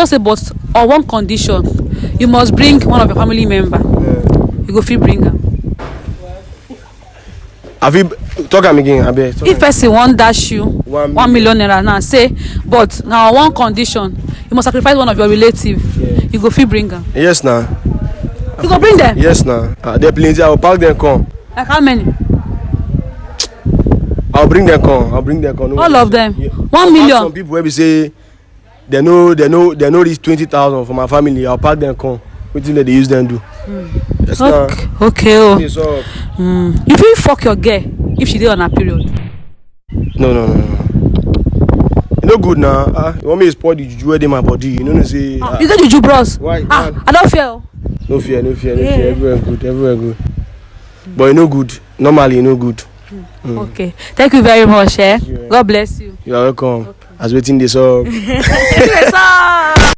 Just say, but on one condition, you must bring one of your family member. You go free bring her. Have you talk am again? If person want dash you 1 million naira now, say, but now one condition, you must sacrifice one of your relative. You go free bring her. Yes, now. You go bring them. Yes, now. They're plenty. I'll pack them. Come. Like how many? I'll bring them. Come. No, all of them. Yeah. 1 million. Some people will be say they know reach 20,000 for my family. I'll pack them. Come. What thing that they use them do? Yes, okay. Oh. Yes, so. You feel fuck your girl if she did on her period? No. You know good now. You want me to spoil the juju in my body? You know say. You get juju, bros. Why? I don't fear. No fear. Everywhere good. But you know good. Normally you know good. Okay. Thank you very much. God bless you. You are welcome. Okay. As waiting this up.